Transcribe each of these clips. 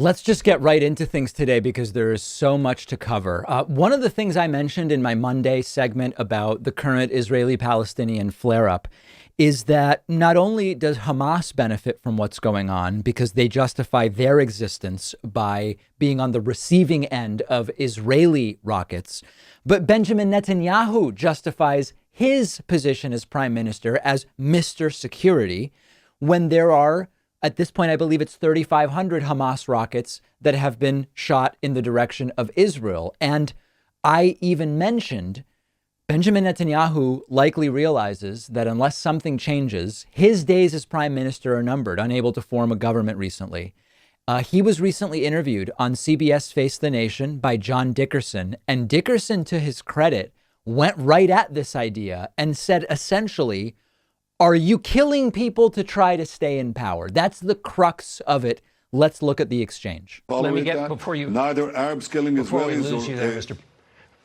Let's just get right into things today because there is so much to cover. One of the things I mentioned in my Monday segment about the current Israeli-Palestinian flare-up is that not only does Hamas benefit from what's going on because they justify their existence by being on the receiving end of Israeli rockets, but Benjamin Netanyahu justifies his position as prime minister as Mr. Security when there are, at this point, I believe it's 3,500 Hamas rockets that have been shot in the direction of Israel. And I even mentioned Benjamin Netanyahu likely realizes that unless something changes, his days as prime minister are numbered, unable to form a government recently. He was recently interviewed on CBS Face the Nation by John Dickerson, and Dickerson, to his credit, went right at this idea and said, essentially, are you killing people to try to stay in power? That's the crux of it. Let's look at the exchange. Let me get before you. Neither Arabs killing Israelis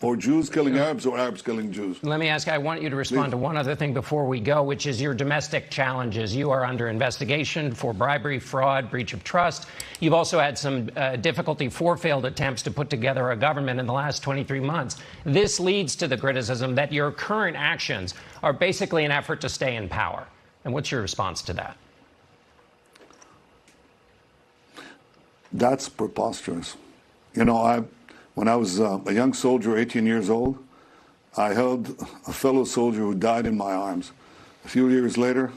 or Jews killing Arabs or Arabs killing Jews. Let me ask, I want you to respond to one other thing before we go, which is your domestic challenges. You are under investigation for bribery, fraud, breach of trust. You've also had some difficulty, 4 failed attempts to put together a government in the last 23 months. This leads to the criticism that your current actions are basically an effort to stay in power. And what's your response to that? That's preposterous. You know, when I was a young soldier, 18 years old, I held a fellow soldier who died in my arms. A few years later,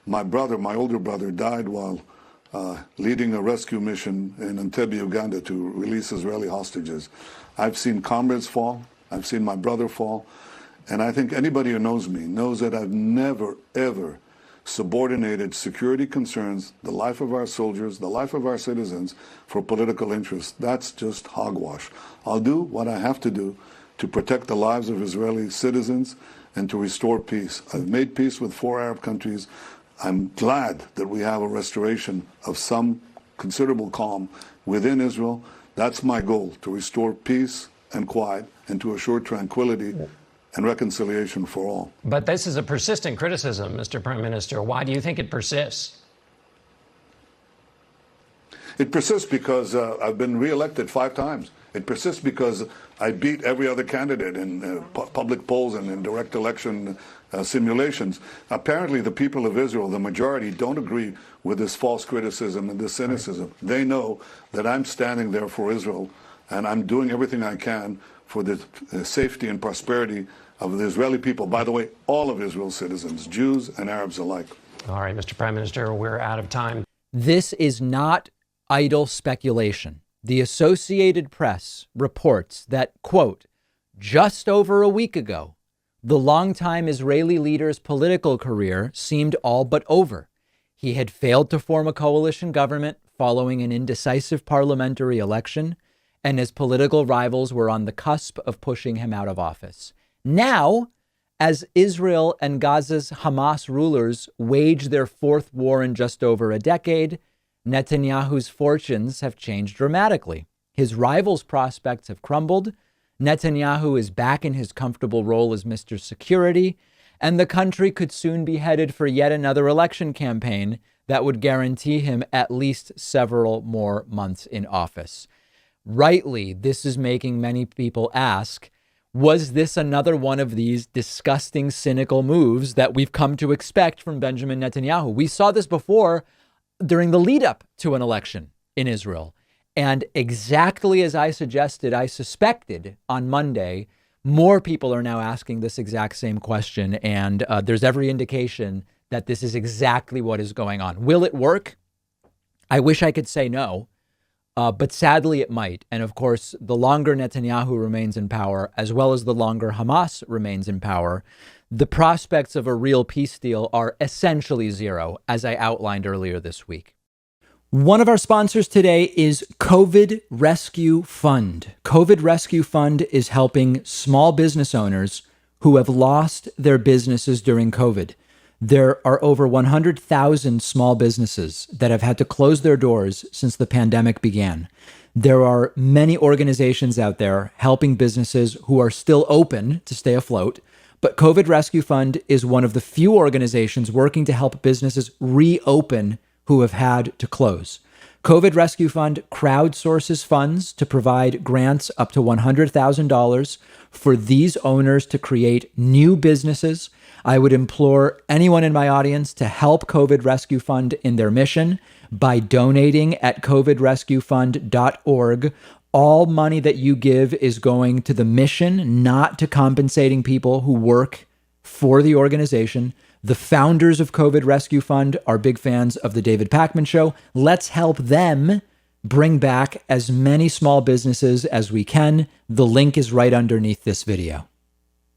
my older brother, died while leading a rescue mission in Entebbe, Uganda, to release Israeli hostages. I've seen comrades fall. I've seen my brother fall. And I think anybody who knows me knows that I've never, ever subordinated security concerns, the life of our soldiers, the life of our citizens, for political interests. That's just hogwash. I'll do what I have to do to protect the lives of Israeli citizens and to restore peace. I've made peace with 4 Arab countries. I'm glad that we have a restoration of some considerable calm within Israel. That's my goal, to restore peace and quiet and to assure tranquility and reconciliation for all. But this is a persistent criticism, Mr. Prime Minister. Why do you think it persists? It persists because I've been reelected 5 times. It persists because I beat every other candidate in public polls and in direct election simulations. Apparently, the people of Israel, the majority, don't agree with this false criticism and this cynicism. They know that I'm standing there for Israel, and I'm doing everything I can for the safety and prosperity of the Israeli people. By the way, all of Israel's citizens, Jews and Arabs alike. All right, Mr. Prime Minister, we're out of time. This is not idle speculation. The Associated Press reports that, quote, just over a week ago, the longtime Israeli leader's political career seemed all but over. He had failed to form a coalition government following an indecisive parliamentary election, and his political rivals were on the cusp of pushing him out of office. Now, as Israel and Gaza's Hamas rulers wage their 4th war in just over a decade, Netanyahu's fortunes have changed dramatically. His rivals' prospects have crumbled. Netanyahu is back in his comfortable role as Mr. Security, and the country could soon be headed for yet another election campaign that would guarantee him at least several more months in office. Rightly, this is making many people ask, was this another one of these disgusting, cynical moves that we've come to expect from Benjamin Netanyahu? We saw this before during the lead up to an election in Israel. And exactly as I suspected on Monday, more people are now asking this exact same question. And there's every indication that this is exactly what is going on. Will it work? I wish I could say no. But sadly, it might. And of course, the longer Netanyahu remains in power, as well as the longer Hamas remains in power, the prospects of a real peace deal are essentially zero, as I outlined earlier this week. One of our sponsors today is COVID Rescue Fund. COVID Rescue Fund is helping small business owners who have lost their businesses during COVID. There are over 100,000 small businesses that have had to close their doors since the pandemic began. There are many organizations out there helping businesses who are still open to stay afloat, but COVID Rescue Fund is one of the few organizations working to help businesses reopen who have had to close. COVID Rescue Fund crowdsources funds to provide grants up to $100,000 for these owners to create new businesses. I would implore anyone in my audience to help COVID Rescue Fund in their mission by donating at covidrescuefund.org. All money that you give is going to the mission, not to compensating people who work for the organization. The founders of COVID Rescue Fund are big fans of the David Pakman Show. Let's help them bring back as many small businesses as we can. The link is right underneath this video.